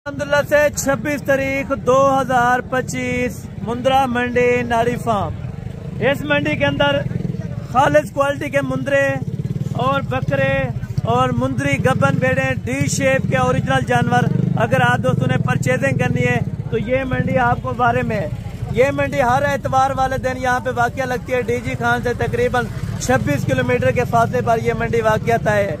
अल्हम्दुलिल्लाह से 26 तारीख 2025 मुंद्रा मंडी नारी फार्म। इस मंडी के अंदर खालिस क्वालिटी के मुंद्रे और बकरे और मुंदरी गब्बन भेड़े डी शेप के ओरिजिनल जानवर अगर आप दोस्तों ने परचेजिंग करनी है तो ये मंडी आपको बारे में है। ये मंडी हर एतवार वाले दिन यहाँ पे वाक़या लगती है। डीजी खान से तकरीबन 26 किलोमीटर के फासले पर यह मंडी वाक़या तय है।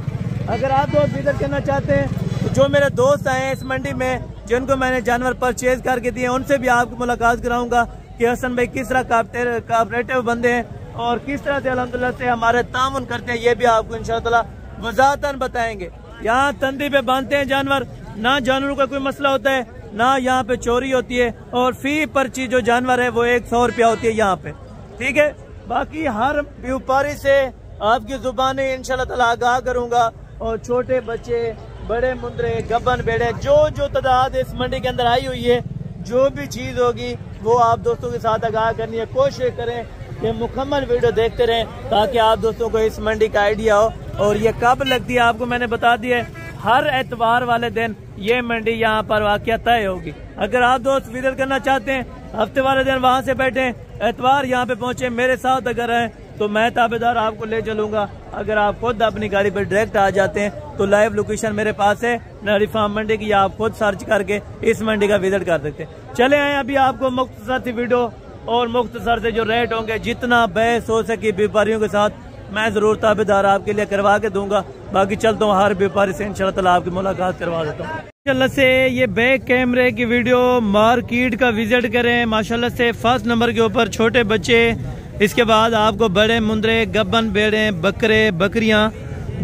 अगर आप दोस्त विजिट करना चाहते हैं तो जो मेरे दोस्त आए हैं इस मंडी में जिनको मैंने जानवर परचेज करके दिए उनसे भी आपको मुलाकात कराऊंगा कि हसन भाई किस तरह कोऑपरेटिव बंदे हैं और किस तरह से अल्हम्दुलिल्लाह से हमारे तामुन करते हैं, ये भी आपको इंशाअल्लाह वज़ाहतन बताएंगे। यहाँ तंदी पे बांधते हैं जानवर, ना जानवरों का कोई मसला होता है ना यहाँ पे चोरी होती है और फी पर्ची जो जानवर है वो 100 रुपया होती है यहाँ पे, ठीक है। बाकी हर व्यापारी से आपकी जुबानी इंशाअल्लाह ताला आगाह करूंगा और छोटे बच्चे बड़े मुंदरे गब्बन बेड़े जो तादाद इस मंडी के अंदर आई हुई है जो भी चीज होगी वो आप दोस्तों के साथ आगाह करनी है। कोशिश करें कि मुकम्मल वीडियो देखते रहें ताकि आप दोस्तों को इस मंडी का आइडिया हो। और ये कब लगती है आपको मैंने बता दिया है, हर एतवार वाले दिन ये मंडी यहाँ पर वाक़या तय होगी। अगर आप दोस्त विजिट करना चाहते हैं हफ्ते वाले दिन वहाँ से बैठे एतवार यहाँ पे पहुँचे मेरे साथ अगर हैं तो मैं ताबेदार आपको ले चलूंगा। अगर आप खुद अपनी गाड़ी पर डायरेक्ट आ जाते हैं तो लाइव लोकेशन मेरे पास है नारी फार्म मंडी की, या आप खुद सर्च करके इस मंडी का विजिट कर सकते हैं। चले आए अभी आपको मुख्तसर सी वीडियो और मुख्तसर से जो रेट होंगे जितना बहस हो सके व्यापारियों के साथ मैं जरूर ताबेदार आपके लिए करवा के दूंगा। बाकी चलता हूँ हर व्यापारी से इंशाल्लाह ताला आपकी मुलाकात करवा देता हूँ। माशाल्लाह से ये बैक कैमरे की वीडियो मार्केट का विजिट करें। माशाल्लाह से फर्स्ट नंबर के ऊपर छोटे बच्चे, इसके बाद आपको बड़े मुंदरे गब्बन बेड़े बकरे बकरियां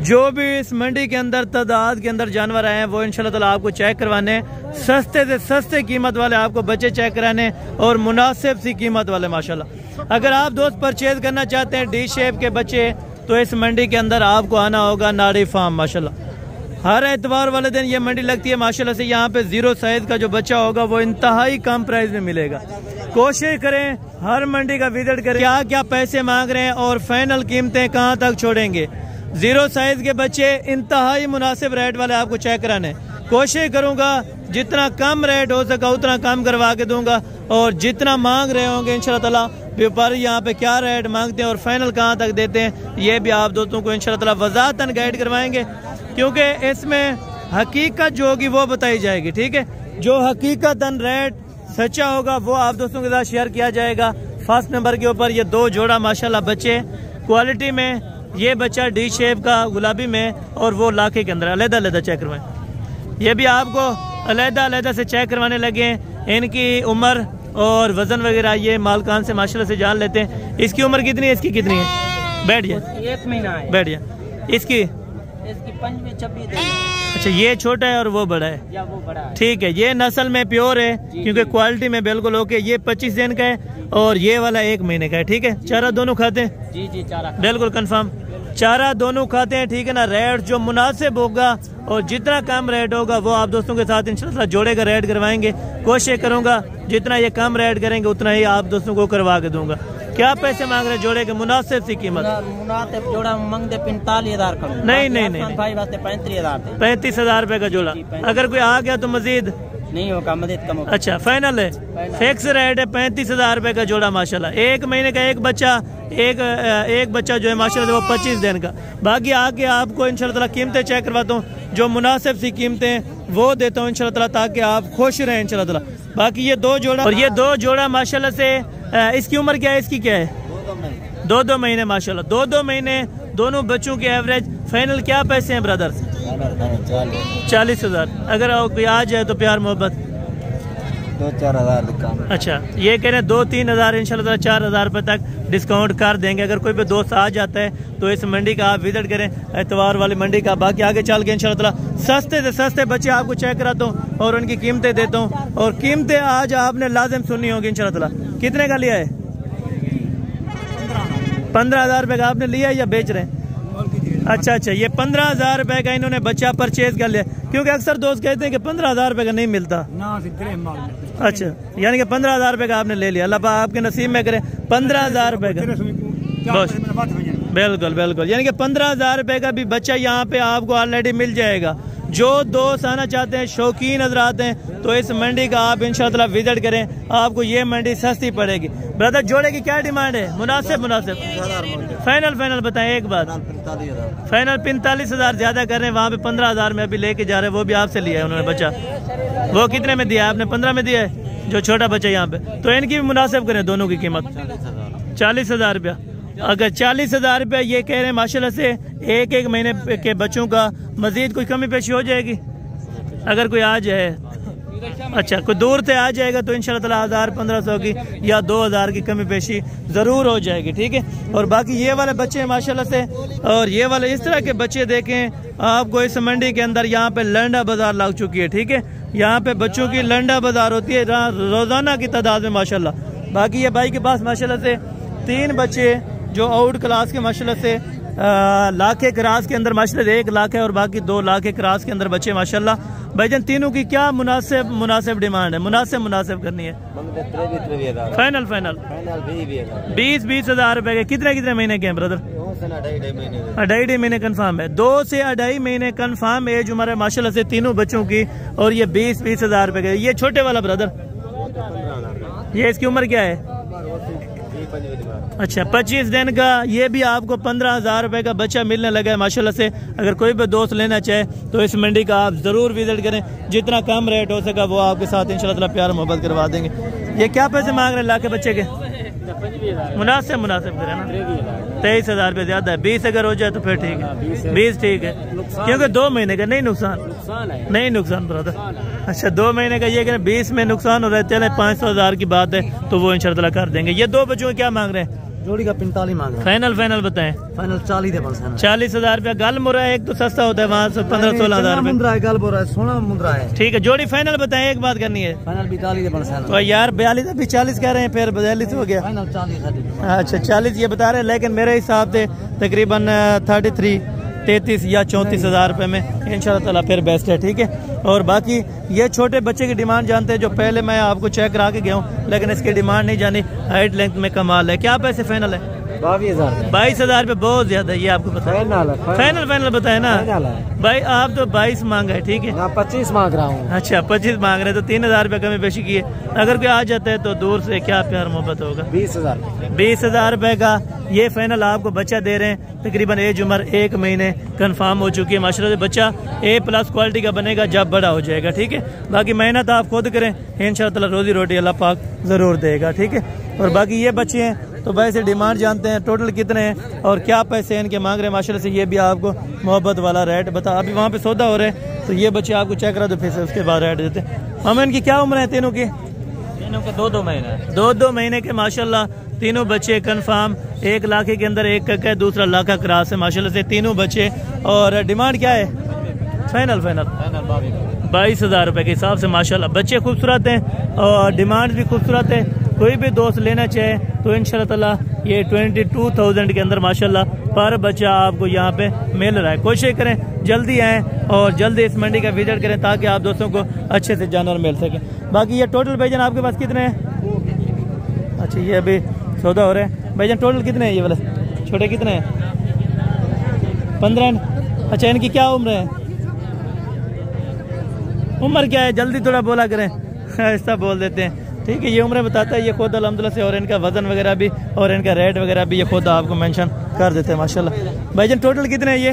जो भी इस मंडी के अंदर तादाद के अंदर जानवर आए हैं वो इंशाल्लाह ताला आपको चेक करवाने, सस्ते से सस्ते कीमत वाले आपको बच्चे चेक कराने और मुनासिब सी कीमत वाले माशाल्लाह। अगर आप दोस्त परचेज करना चाहते हैं डी शेप के बच्चे तो इस मंडी के अंदर आपको आना होगा नारी फार्म। माशाल्लाह हर एतवार वाले दिन ये मंडी लगती है। माशाल्लाह से यहाँ पे 0 साइज का जो बच्चा होगा वो इंतहाई कम प्राइस में मिलेगा। कोशिश करें हर मंडी का विजिट करें क्या क्या पैसे मांग रहे हैं और फाइनल कीमतें कहाँ तक छोड़ेंगे। 0 साइज के बच्चे इंतहाई मुनासिब रेट वाले आपको चेक कराने कोशिश करूंगा, जितना कम रेट हो सका उतना कम करवा के दूंगा और जितना मांग रहे होंगे इंशाल्लाह ताला व्यापारी यहाँ पे क्या रेट मांगते हैं और फाइनल कहाँ तक देते हैं ये भी आप दोस्तों को इंशाल्लाह ताला वज़ाहतन गाइड करवाएंगे, क्योंकि इसमें हकीकत जो होगी वो बताई जाएगी, ठीक है। जो हकीकतन रेट सच्चा होगा वो आप दोस्तों के साथ शेयर किया जाएगा। फर्स्ट नंबर के ऊपर ये 2 जोड़ा माशाल्लाह बच्चे क्वालिटी में, ये बच्चा डी शेप का गुलाबी में और वो लाखे के अंदर अलग अलग चेक करवाएं। ये भी आपको अलग से चेक करवाने लगे। इनकी उम्र और वजन वगैरह ये मालकान से माशाल्लाह से जान लेते हैं। इसकी उम्र कितनी है, इसकी कितनी है? बैठ गया 1 महीना है। बैठ गया। इसकी 25-26 दिन। अच्छा ये छोटा है और वो बड़ा है, या वो बड़ा है, ठीक है। ये नस्ल में प्योर है क्योंकि क्वालिटी में बिल्कुल ओके। ये 25 दिन का है और ये वाला 1 महीने का है, ठीक है। चारा दोनों खाते हैं? जी चारा बिल्कुल कंफर्म, चारा दोनों खाते हैं, ठीक है ना। रेट जो मुनासिब होगा और जितना कम रेट होगा वो आप दोस्तों के साथ इंशाल्लाह जोड़े का रेट करवाएंगे। कोशिश करूंगा जितना ये कम रेट करेंगे उतना ही आप दोस्तों को करवा के दूंगा। क्या पैसे मांग रहे जोड़े के? मुनासिब सी कीमत। मुनासिब जोड़ा मांगते 45,000 नहीं भाई वास्ते 35,000 35,000 रुपए का जोड़ा। अगर कोई आ गया तो मजीद नहीं होगा, मजीद कम होगा। अच्छा फाइनल है, फिक्स रेट है 35,000 रुपए का जोड़ा माशाल्लाह। 1 महीने का एक बच्चा, एक बच्चा जो है माशाल्लाह वो 25 दिन का। बाकी आके आपको इंशाल्लाह कीमतें चेक करवाता हूँ, जो मुनासिब सी कीमतें वो देता हूँ इंशाल्लाह ताकि आप खुश रहें इंशाल्लाह। बाकी ये 2 जोड़ा और ये 2 जोड़ा माशाल्लाह से इसकी उम्र क्या है, इसकी क्या है? 2 महीने माशाल्लाह। 2 महीने दोनों बच्चों की एवरेज फाइनल क्या पैसे हैं ब्रदर? 40,000। अगर कोई आ जाए तो प्यार मोहब्बत 2-4 हज़ार। अच्छा ये कह रहे हैं 2-3 हज़ार इंशाल्लाह 4,000 रुपए तक डिस्काउंट कर देंगे। अगर कोई भी दोस्त आ जाता है तो इस मंडी का आप विजिट करें, एतवार वाली मंडी का। बाकी आगे चल के इंशाल्लाह सस्ते से सस्ते बच्चे आपको चेक कराता हूँ और उनकी कीमतें देता हूँ। और कीमतें आज आपने लाजिम सुननी होगी इंशाल्लाह। कितने का लिया है? 15,000 रुपए का आपने लिया या बेच रहे हैं? अच्छा ये 15,000 रुपए का इन्होंने बच्चा परचेज कर लिया, क्योंकि अक्सर दोस्त कहते हैं कि 15,000 रुपए का नहीं मिलता। अच्छा यानी कि 15,000 रुपए का आपने ले लिया। अल्लाह पाक आपके नसीब में करे 15,000 रुपए का। बिल्कुल यानी कि 15,000 रुपए का भी बच्चा यहाँ पे आपको ऑलरेडी मिल जाएगा। जो दोस्त आना चाहते हैं, शौकीन हजरात हैं, तो इस मंडी का आप इंशाअल्लाह विजिट करें, आपको ये मंडी सस्ती पड़ेगी। ब्रदर जोड़े की क्या डिमांड है? मुनासिब फाइनल बताएं एक बात। फाइनल 45,000 ज्यादा कर रहे हैं, वहाँ पे 15,000 में अभी लेके जा रहे हैं, वो भी आपसे लिया है उन्होंने बच्चा। वो कितने में दिया है आपने? 15 में दिया है जो छोटा बच्चा यहाँ पे। तो इनकी भी मुनासिब करें, दोनों की कीमत 40,000 रुपया। अगर 40,000 रुपया ये कह रहे हैं माशाल्लाह से, एक महीने के बच्चों का मजीद कोई कमी पेशी हो जाएगी अगर कोई आ जाए। अच्छा, कोई दूर से आ जाएगा तो इंशाल्लाह 1,000-1,500 की या 2,000 की कमी पेशी जरूर हो जाएगी, ठीक है। और बाकी ये वाले बच्चे माशाल्लाह से, और ये वाले इस तरह के बच्चे देखें आपको इस मंडी के अंदर। यहाँ पे लंडा बाजार लग चुकी है, ठीक है। यहाँ पे बच्चों की लंडा बाजार होती है रोजाना की तादाद में माशाल्लाह। बाकी ये भाई के पास माशाल्लाह से 3 बच्चे जो आउट क्लास के माशाल्लाह से लाख के क्रास के अंदर माशाल्लाह 1 लाख है, और बाकी 2 लाख के क्रास के अंदर बच्चे माशाल्लाह। भाईजान तीनों की क्या मुनासिब डिमांड है? मुनासिब करनी है। फाइनल 20,000 रुपए के। कितने महीने के हैं ब्रदर? 2.5 महीने कन्फर्म है। 2 से 2.5 महीने कन्फर्म एज उम्र है माशाल्लाह से तीनों बच्चों की, और ये 20,000 रुपए के। ये छोटे वाला ब्रदर, ये इसकी उम्र क्या है? अच्छा, 25 दिन का। ये भी आपको 15,000 रुपए का बच्चा मिलने लगा है माशाल्लाह से। अगर कोई भी दोस्त लेना चाहे तो इस मंडी का आप जरूर विजिट करें, जितना कम रेट हो सका वो आपके साथ इंशाल्लाह प्यार मोहब्बत करवा देंगे। ये क्या पैसे मांग रहे हैं लाख के बच्चे के? मुनासिब करें ना। 23,000 रुपये ज्यादा है। 20 अगर हो जाए तो फिर ठीक है, 20 ठीक है, क्योंकि 2 महीने का नहीं नुकसान ब्रदर। अच्छा, 2 महीने का ये कि 20 में नुकसान हो रहा है, चले 500,000 की बात है तो वो इंशाल्लाह कर देंगे। ये 2 बच्चों क्या मांग रहे हैं? जोड़ी का 45 मांग रहे हैं। फाइनल बताएं। फाइनल 40,000 रुपया। गल मुरा है एक तो सस्ता होता है, वहाँ से 15-16,000 रुपए। सोना मुद्रा है, ठीक है। जोड़ी फाइनल बताएं, एक बात करनी है। फाइनल 42 तो यार 42 अभी 40 कह रहे हैं, फिर 42 हो गया। फाइनल 40। अच्छा 40 ये बता रहे हैं, लेकिन मेरे हिसाब से तकरीबन 33 या 34,000 रुपए में इंशाल्लाह ताला फिर बेस्ट है, ठीक है। और बाकी ये छोटे बच्चे की डिमांड जानते हैं, जो पहले मैं आपको चेक करा के गया हूँ, लेकिन इसकी डिमांड नहीं जानी। हाइट लेंथ में कमाल है। क्या पैसे फाइनल है? 22,000 रुपये बहुत ज्यादा है, ये आपको पता है। फाइनल बताए ना भाई, आप तो 22 मांग है, ठीक है। 25 मांग रहा हूँ। अच्छा 25 मांग रहे, तो 3,000 रुपये कमी पेशी की है। अगर कोई आ जाता है तो दूर से क्या प्यार मोहब्बत होगा। 20,000 रुपए का ये फाइनल आपको बच्चा दे रहे हैं। तकरीबन एज उम्र 1 महीने कन्फर्म हो चुकी है माशाल्लाह से। बच्चा A+ क्वालिटी का बनेगा जब बड़ा हो जाएगा, ठीक है। बाकी मेहनत आप खुद करें, इंशाल्लाह रोजी रोटी अल्लाह पाक जरूर देगा, ठीक है। और बाकी ये बच्चे हैं तो वैसे डिमांड जानते हैं टोटल कितने हैं और क्या पैसे इनके मांग रहे हैं माशाल्लाह से। ये भी आपको मोहब्बत वाला रेट बता। अभी वहाँ पे सौदा हो रहे हैं तो ये बच्चे आपको चेक करा दो, फिर से उसके बाद रेट देते हैं। हम इनकी क्या उम्र है तीनों की? तीनों के 2-2 महीने। 2-2 महीने के माशाल्लाह तीनों बच्चे कन्फर्म। 1 लाख के अंदर एक का, दूसरा लाख का क्रॉस है माशाल्लाह से तीनों बच्चे। और डिमांड क्या है? फाइनल 22,000 रुपए के हिसाब से माशाल्लाह। बच्चे खूबसूरत हैं और डिमांड भी खूबसूरत है। कोई भी दोस्त लेना चाहे तो इंशाल्लाह ताला ये 22,000 के अंदर माशाल्लाह पर बच्चा आपको यहाँ पे मिल रहा है। कोशिश करें जल्दी आएँ और जल्दी इस मंडी का विजिट करें ताकि आप दोस्तों को अच्छे से जानवर मिल सके। बाकी ये टोटल भाईजान आपके पास कितने हैं? अच्छा ये अभी सौदा हो रहा है भाईजान। टोटल कितने हैं ये वाले छोटे? कितने हैं? 15। अच्छा इनकी क्या उम्र है? उम्र क्या है? जल्दी थोड़ा बोला करें, ऐसा बोल देते हैं, ठीक है। ये उम्र बताता है ये खुद अल्हम्दुलिल्लाह से, और इनका वजन वगैरह भी और इनका रेट वगैरह भी ये खुद आपको मेंशन कर देते हैं माशाल्लाह। भाईजान टोटल कितने हैं ये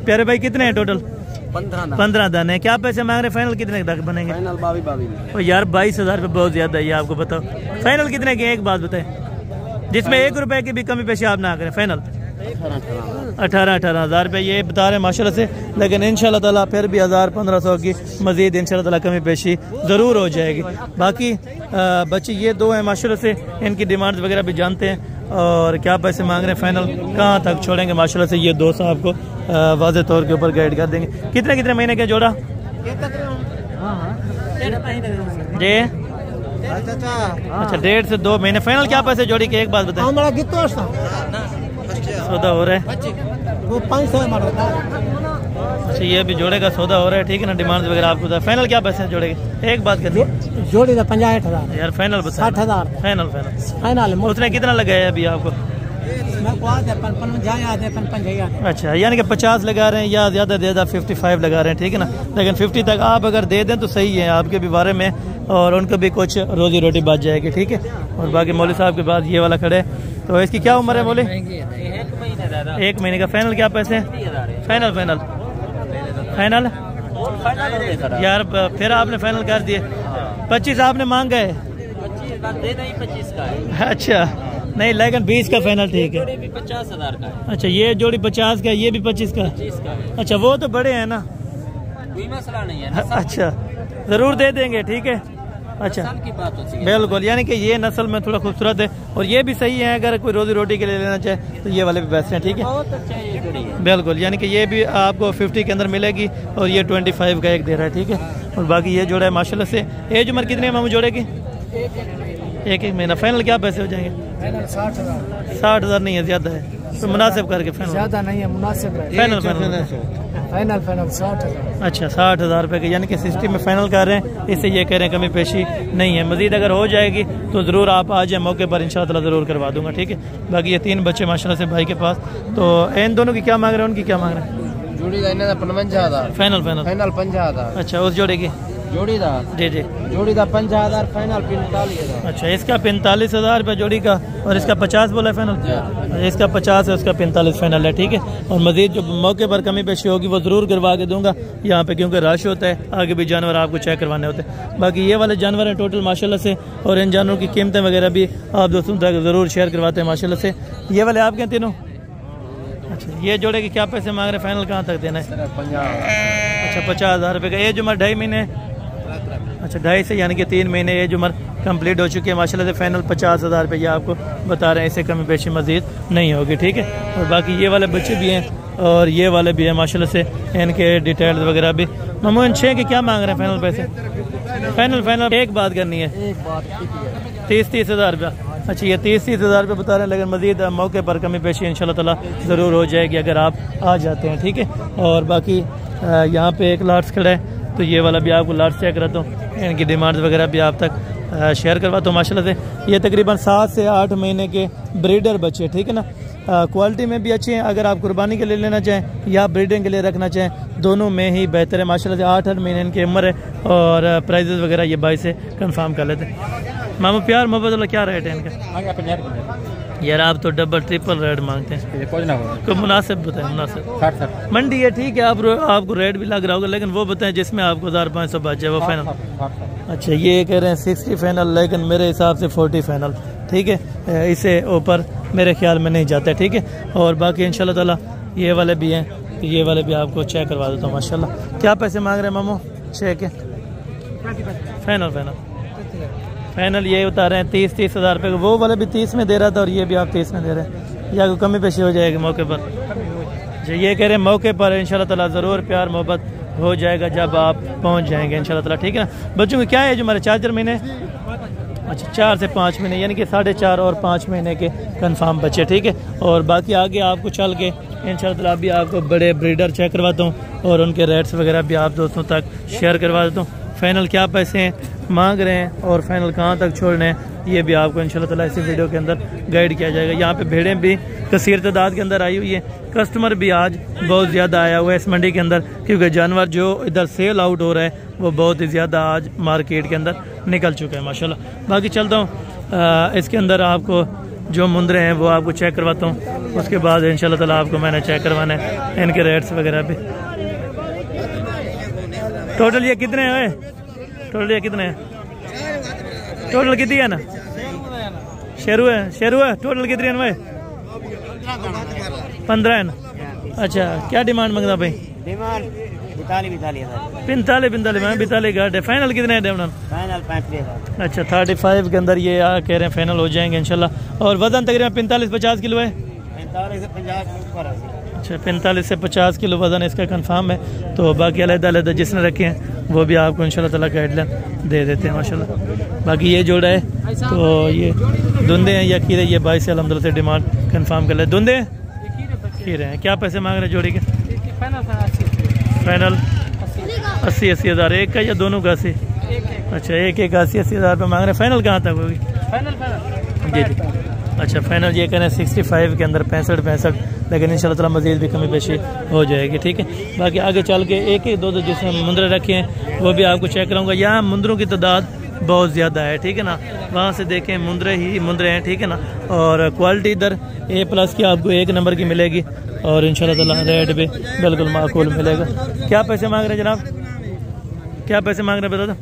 प्यारे भाई? कितने हैं टोटल? 15 दाने। क्या पैसे मांग रहे? फाइनल कितने तक बनेंगे? फाइनल 22 यार 22,000 रुपये बहुत ज्यादा है, ये आपको बताओ। फाइनल कितने के? एक बात बताए जिसमें 1 रुपए की भी कमी पेशी आप ना करें। फाइनल 18,000 रुपये ये बता रहे हैं माशाल्लाह से। लेकिन इंशाल्लाह ताला फिर भी 1,000-1,500 की मजीद इंशाल्लाह ताला कमी पेशी ज़रूर हो जाएगी। बाकी बच्चे ये 2 हैं माशाल्लाह से, इनकी डिमांड वगैरह भी जानते हैं और क्या पैसे मांग रहे हैं, फाइनल कहाँ तक छोड़ेंगे माशाल्लाह से। ये दोस्त आपको वाज़े तौर के ऊपर गाइड कर देंगे। कितने महीने का जोड़ा जी? अच्छा 1.5 से 2 महीने। फाइनल क्या पैसे जोड़ी के? एक बात बताएं। सौदा हो रहा है वो 500 अच्छा ये भी जोड़े का सौदा हो रहा है, ठीक है ना। डिमांड वगैरह आपको बता। फाइनल क्या पैसे जोड़े के? एक बात करनी जोड़ी का 65,000 यार। फाइनल बता। 60,000 फाइनल उसने कितना लगाया अभी आपको? अच्छा, यानी कि 50 लगा रहे हैं या ज़्यादा से ज़्यादा 55 लगा रहे हैं, ठीक है ना। लेकिन 50 तक आप अगर दे दें तो सही है आपके भी बारे में, और उनको भी कुछ रोजी रोटी बच जाएगी, ठीक है। और बाकी मौली साहब के बाद ये वाला खड़े, तो इसकी क्या उम्र है मौली? 1 महीने का। फाइनल क्या पैसे? फाइनल फाइनल फाइनल यार, फिर आपने फाइनल कर दिए। 25 आपने मांगा है? 25 का है। अच्छा नहीं, लेकिन 20 का फाइनल, ठीक है। 50,000 का है। अच्छा, ये जोड़ी 50 का, ये भी 25 का। 25 का है। अच्छा, वो तो बड़े हैं ना, कोई मसला नहीं है। अच्छा जरूर दे देंगे, ठीक है। अच्छा की बात होती है। बिल्कुल, यानी कि ये नस्ल में थोड़ा खूबसूरत है और ये भी सही है, अगर कोई रोजी रोटी के लिए लेना चाहे तो ये वाले भी बेस्ट हैं, ठीक है। बहुत अच्छा ये जोड़ी है। बिल्कुल, यानी कि ये भी आपको 50 के अंदर मिलेगी और ये 25 का एक दे रहा है, ठीक है। और बाकी ये जोड़ा है माशाल्लाह से। एज उम्र कितनी है मामू जोड़े की? 1 महीना। फाइनल क्या पैसे हो जाएंगे? 60,000 नहीं है, ज्यादा है तो मुनासिब करके फाइनल। ज्यादा नहीं है, मुनासिब है। Final final 60,000। अच्छा 60,000 रुपये के, यानी कि 60 में फाइनल कर रहे हैं। इससे ये कह रहे हैं कमी पेशी नहीं है, मजीद अगर हो जाएगी तो ज़रूर आप आ जाए मौके पर, इंशाअल्लाह ज़रूर करवा दूंगा, ठीक है। बाकी ये 3 बच्चे माशाल्लाह से भाई के पास, तो इन दोनों की क्या मांग रहे हैं, उनकी क्या मांग रहे हैं? जोड़ी का 55,000 फाइनल। फाइनल 50,000। अच्छा, उस जोड़े की जोड़ी दा जी जी जोड़ी दा 50,000 फाइनल 45,000। अच्छा, इसका 45,000 रुपये जोड़ी का और इसका 50 बोला है फाइनल। इसका 50 है, उसका 45 फाइनल है, ठीक है। और मजीद जो मौके पर कमी पेशी होगी वो ज़रूर करवा के दूंगा यहाँ पे, क्योंकि रश होता है, आगे भी जानवर आपको चेक करवाने होते हैं। बाकी ये वाले जानवर हैं टोटल माशाल्लाह से, और इन जानवरों की कीमतें वगैरह भी आप दोस्तों तक ज़रूर शेयर करवाते हैं माशाल्लाह से। ये वाले आपके हैं तीनों? अच्छा, ये जोड़े के क्या पैसे मांग रहे हैं, फाइनल कहाँ तक देना है? 50,000। अच्छा 50,000 रुपये का। एज उम्र 2.5 महीने। अच्छा 2.5 से यानी कि 3 महीने एज उम्र कंप्लीट हो चुकी है माशाल्लाह से। फाइनल 50,000 रुपये ये आपको बता रहे हैं, इससे कमी पेशी मजीद नहीं होगी, ठीक है। और बाकी ये वाले बच्चे भी हैं और ये वाले भी हैं माशाल्लाह से, इनके डिटेल्स वगैरह भी। मामू इन 6 के क्या मांग रहे हैं फाइनल पैसे? फाइनल एक बात करनी है, 30,000 रुपया। अच्छा, ये 30,000 रुपये बता रहे हैं, लेकिन मजीद मौके पर कमी पेशी इंशाल्लाह ताला ज़रूर हो जाएगी अगर आप आ जाते हैं, ठीक है। और बाकी यहाँ पे एक लाट्स खड़ा है, तो ये वाला भी आपको लाट्स चेक कराता हूँ, इनकी डिमांड्स वगैरह भी आप तक शेयर करवाता हूँ माशाल्लाह से। ये तकरीबन 7 से 8 महीने के ब्रीडर बच्चे, ठीक है ना। क्वालिटी में भी अच्छे हैं, अगर आप कुर्बानी के लिए लेना चाहें या ब्रीडिंग के लिए रखना चाहें, दोनों में ही बेहतर है माशाल्लाह से। 8 महीने इनकी उम्र है और प्राइजेस वगैरह ये भाई से कंफर्म कर लेते हैं। मामू प्यार मोहब्बत क्या रेट है इनका? यार आप तो डबल ट्रिपल रेट मांगते हैं, कोई मुनासिब बताएं, मुनासिब। मंडी है, ठीक है, आपको रेट भी लग रहा होगा, लेकिन वो बताएं जिसमें आपको 1500 बच जाए वो फाइनल। अच्छा, ये कह रहे हैं 60 फाइनल, लेकिन मेरे हिसाब से 40 फाइनल, ठीक है। इससे ऊपर मेरे ख्याल में नहीं जाता, ठीक है। और बाकी इंशाल्लाह ताला ये वाले भी हैं, तो ये वाले भी आपको चेक करवा देता हूँ माशाल्लाह। क्या पैसे मांग रहे हैं मामू 6 के? फाइनल ये बता रहे हैं 30,000 रुपये का। वो वाले भी 30 में दे रहा था और ये भी आप 30 में दे रहे हैं, या कोई कमी पेशी हो जाएगी मौके पर? जो ये कह रहे हैं मौके पर इंशाल्लाह ताला ज़रूर प्यार मोहब्बत हो जाएगा जब आप पहुंच जाएंगे इंशाल्लाह ताला, ठीक है ना। बच्चों की क्या है जो हमारे 4 महीने? अच्छा 4 से 5 महीने, यानी कि 4.5 और 5 महीने के कंफर्म बच्चे, ठीक है। और बाकी आगे आपको चल के इंशाल्लाह ताला भी आपको बड़े ब्रीडर चेक करवाता हूँ और उनके रेट्स वगैरह भी आप दोस्तों तक शेयर करवा देता हूँ। फाइनल क्या पैसे मांग रहे हैं और फाइनल कहाँ तक छोड़ने हैं, ये भी आपको इंशाल्लाह ताला इसी वीडियो के अंदर गाइड किया जाएगा। यहाँ पे भेड़ें भी कसीर तादाद के अंदर आई हुई है, कस्टमर भी आज बहुत ज़्यादा आया हुआ है इस मंडी के अंदर, क्योंकि जानवर जो इधर सेल आउट हो रहा है वो बहुत ही ज़्यादा आज मार्केट के अंदर निकल चुका है माशाल्लाह। बाकी चलता हूँ इसके अंदर आपको जो मुंदरे हैं वो आपको चेक करवाता हूँ, उसके बाद इंशाल्लाह ताला आपको मैंने चेक करवाना है इनके रेट्स वगैरह भी। टोटल ये कितने हैं? टोटल ये कितने हैं? टोटल कितनी है ना? शेरू है टोटल कितनी है भाई? 15 है ना। अच्छा, क्या डिमांड मंगता भाई? डिमांड 45 घाट है। फाइनल कितने है? फाइनल 35,000। अच्छा 35 के अंदर ये कह रहे हैं फाइनल हो जाएंगे इंशाल्लाह। और वजन तकरीबन 45-50 किलो है। 45 से 50 ऊपर है। अच्छा 45 से 50 किलो वजन इसका कंफर्म है। तो बाकी अलग-अलग जिसने रखे हैं वो भी आपको इंशाल्लाह ताला गाइडलाइन दे देते हैं माशाल्लाह। बाकी ये जोड़ा है, तो ये धुंधे हैं या खीरे, ये 22 से अलहमदुलिल्लाह से डिमांड कंफर्म कर ले। धुंधे खीरे हैं, क्या पैसे मांग रहे हैं जोड़ी के? फाइनल 80 हज़ार एक का या दोनों का? 80। अच्छा एक 80 हज़ार रुपये मांग रहे हैं। फाइनल कहाँ तक होगी? जी जी अच्छा फाइनल ये करें 65 के अंदर 65, लेकिन इंशाल्लाह ताला मज़ीद भी कमी पेशी हो जाएगी। ठीक है, बाकी आगे चल के एक एक दो जिसमें मुंदरे रखे हैं वो भी आपको चेक कराऊंगा। यहाँ मुंदरों की तादाद बहुत ज़्यादा है, ठीक है ना, वहाँ से देखें मुंदरे ही मुंदरे हैं, ठीक है ना। और क्वालिटी इधर A+ की आपको 1 नंबर की मिलेगी और इंशाल्लाह ताला रेट भी बिल्कुल माकूल मिलेगा। क्या पैसे मांग रहे हैं जनाब, क्या पैसे मांग रहे हैं बता दो।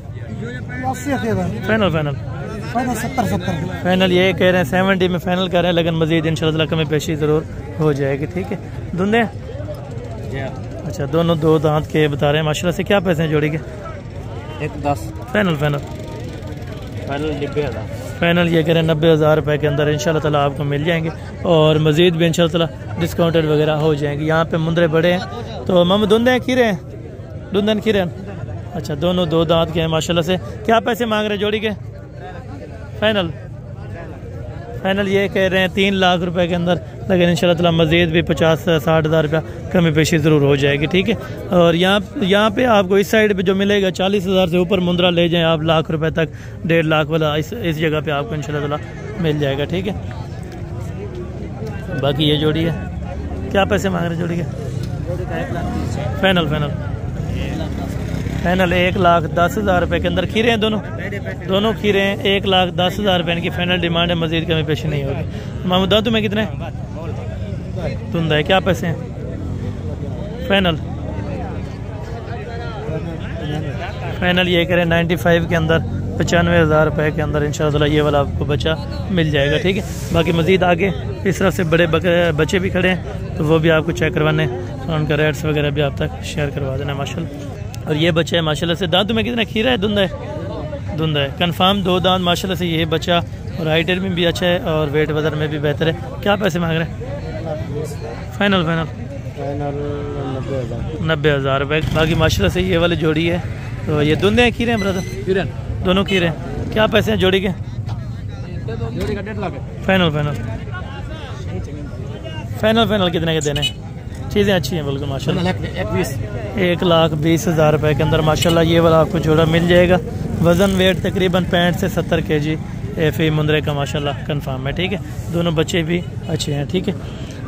फाइनल फाइनल फाइनल ये कह रहे हैं 70 में फाइनल कर रहे हैं, लेकिन मज़ीद इंशाल्लाह ताला कमी पेशी ज़रूर हो जाएगी। ठीक है, धुंधे अच्छा दोनों 2 दांत के बता रहे हैं माशाल्लाह से। क्या पैसे हैं जोड़ी के? 110 फाइनल फाइनल फाइनल 90,000 फाइनल ये करें 90,000 रुपये के अंदर इंशाल्लाह ताला आपको मिल जाएंगे और मज़ीद भी इंशाल्लाह ताला डिस्काउंटेड वगैरह हो जाएंगे। यहाँ पे मुंदरे बड़े हैं तो मम धुंधे हैं खीरे हैं, धुंधन खीरे हैं। अच्छा दोनों 2 दांत के हैं माशाल्लाह से। क्या पैसे मांग रहे हैं जोड़ी के? फाइनल फाइनल ये कह रहे हैं 3 लाख रुपए के अंदर, लेकिन इंशाल्लाह ताला मज़ीद भी 50-60 हज़ार रुपया कमी पेशी ज़रूर हो जाएगी। ठीक है, और यहाँ पे आपको इस साइड पे जो मिलेगा 40,000 से ऊपर मुंदरा ले जाएं आप लाख रुपए तक, 1.5 लाख वाला इस जगह पे आपको इंशाल्लाह ताला मिल जाएगा। ठीक है, बाकी ये जोड़ी है। क्या पैसे मांग रहे जोड़ी के? फाइनल फाइनल फाइनल 1,10,000 रुपये के अंदर खीरे हैं, दोनों खीरे हैं। 1,10,000 रुपये इनकी फाइनल डिमांड है, मज़ीद कमी पेशी नहीं होगी। मामू दादू में कितने धुंधा है? क्या पैसे हैं? फाइनल फाइनल ये करें 95 के अंदर 95,000 रुपये के अंदर इंशाल्लाह ताला ये वाला आपको बच्चा मिल जाएगा। ठीक है, बाकी मज़ीद आगे इस तरफ से बड़े बच्चे भी खड़े हैं तो वो भी आपको चेक करवाने और उनका रेट्स वगैरह भी आप तक शेयर करवा देना माशाल्लाह। और ये बच्चा है माशाल्लाह से। दांत में कितना खीरा है? धुंधा है कंफर्म 2 दांत माशाल्लाह से। ये बच्चा और हाइटर में भी अच्छा है और वेट वजन में भी बेहतर है। क्या पैसे मांग रहे हैं? फाइनल फाइनल 90,000 रुपये। बाकी माशाल्लाह से ये वाली जोड़ी है तो ये धुंधे हैं खीरे हैं ब्रदर? दोनों खीरे हैं। क्या पैसे हैं जोड़ी के? जोड़ी का 1.5 lakh final final final final कितने के देने? चीज़ें अच्छी हैं बिल्कुल माशाल्लाह। 1,20,000 रुपये के अंदर माशाल्लाह ये वाला आपको जोड़ा मिल जाएगा। वज़न वेट तकरीबन 65 से 70 kg फी मुंदरे का माशाल्लाह कंफर्म है। ठीक है, दोनों बच्चे भी अच्छे हैं। ठीक है,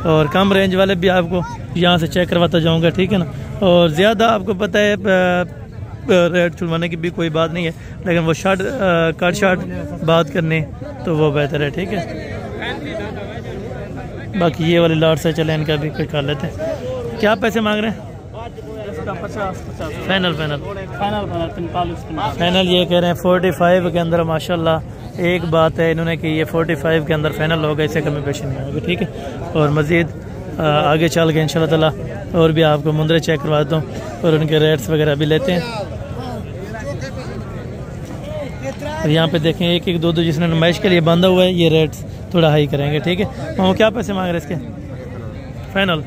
और कम रेंज वाले भी आपको यहाँ से चेक करवाता जाऊँगा। ठीक है ना, और ज़्यादा आपको पता है रेट छुड़वाने की भी कोई बात नहीं है, लेकिन वो कट शार्ट बात करनी तो वो बेहतर है। ठीक है, बाकी ये वाले लॉट से चले इनका भी कोई कर लेते हैं। क्या पैसे मांग रहे हैं? 50 फाइनल फाइनल फाइनल ये कह रहे हैं 45 के अंदर माशाल्लाह। एक बात है इन्होंने कि ये 45 के अंदर फाइनल होगा, इससे कमी पेशी नहीं होगी। ठीक है, और मज़ीद आगे चल के इंशाल्लाह ताला और भी आपको मुंदरे चेक करवा देता हूँ और उनके रेट्स वगैरह भी लेते हैं। और यहाँ पे देखें 1-1 2-2 जिसने नुमाइश के लिए बांधा हुआ है, ये रेट्स थोड़ा हाई करेंगे। ठीक है, वो क्या पैसे मांग रहे हैं इसके? फाइनल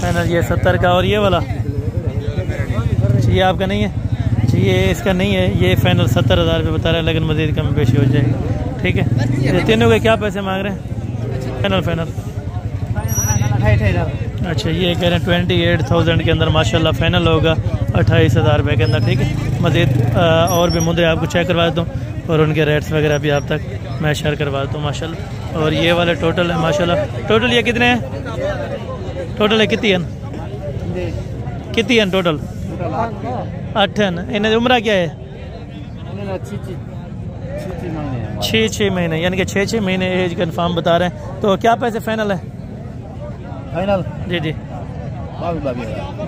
फाइनल ये 70 का। और ये वाला ये आपका नहीं है जी, ये इसका नहीं है, ये फाइनल 70,000 रुपये बता रहे हैं, लेकिन मज़ीद कम पेशी हो जाएगी। ठीक है, ये तीनों के क्या पैसे मांग रहे हैं? फाइनल फाइनल अच्छा ये कह रहे हैं 28,000 के अंदर माशाल्लाह फाइनल होगा 28,000 रुपये के अंदर। ठीक है, मज़ीद और भी मुद्दे आपको चेक करवा देता हूँ और उनके रेट्स वगैरह भी आप तक मैं शेयर करवा देता हूँ माशाल्लाह। और ये वाले टोटल है माशाल्लाह। टोटल ये कितने हैं? टोटल है कितनी है टोटल? 8 है। इन्हें उम्र क्या है? 6 महीने, यानी कि 6 महीने एज कन्फर्म बता रहे हैं। तो क्या पैसे फाइनल है? फाइनल जी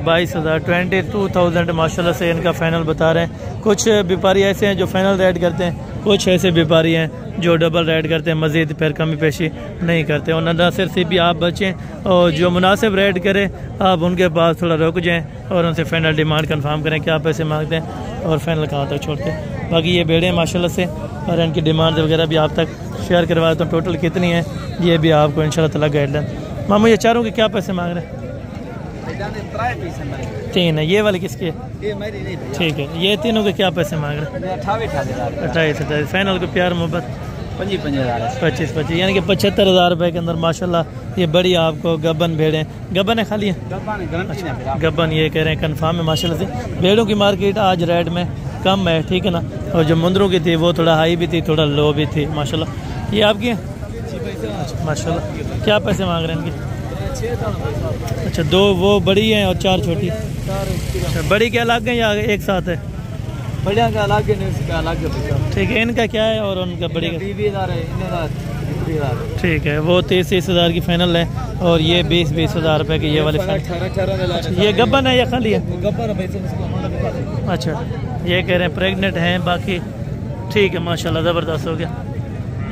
22,000 22,000 माशाल्लाह से इनका फाइनल बता रहे हैं। कुछ व्यापारी ऐसे हैं जो फाइनल रेट करते हैं, कुछ ऐसे व्यापारी हैं जो डबल रेट करते हैं, मज़ीद फिर कमी पेशी नहीं करते। और नासिर से भी आप बचें और जो मुनासिब रेट करें आप उनके पास थोड़ा रुक जाएँ और उनसे फाइनल डिमांड कंफर्म करें क्या पैसे मांगते हैं और फाइनल कहाँ तक छोड़ते हैं। बाकी ये बेड़े माशाल्लाह से और इनकी डिमांड वगैरह भी आप तक शेयर करवा देता हूँ। टोटल कितनी है ये भी आपको इंशाल्लाह ताला गाइडलाइन। मामू ये चारों के क्या पैसे मांग रहे हैं? 3 है। ये वाले किसके है? ठीक है, ये तीनों के क्या पैसे मांग रहे हैं? 28,000 फाइनल को प्यार मोहब्बत 25 यानी कि 75,000 रुपये के अंदर माशाल्लाह। ये बड़ी आपको गबन भेड़ें, गबन है खाली है गबन ये कह रहे हैं कन्फर्म है माशाल्लाह से। भेड़ों की मार्केट आज रेट में कम है, ठीक है ना, और जो मुंदरों की थी वो थोड़ा हाई भी थी थोड़ा लो भी थी माशाल्लाह। ये आपकी है अच्छा माशाल्लाह। क्या पैसे मांग रहे हैं इनके? अच्छा, दो वो बड़ी हैं और चार छोटी। अच्छा, बड़ी क्या अलग है या एक साथ है? बढ़िया का अलग है, इसका अलग है। ठीक है, इनका क्या है और उनका बड़ी का? 20,000 है, इनका 20,000। ठीक है, वो 30 हज़ार की फाइनल है और ये 20 हज़ार रुपये की ये वाली फाइनल। ये गब्बन है या खाली है? अच्छा, ये कह रहे हैं प्रेग्नेंट हैं, बाकी ठीक है माशाल्लाह, ज़बरदस्त हो गया।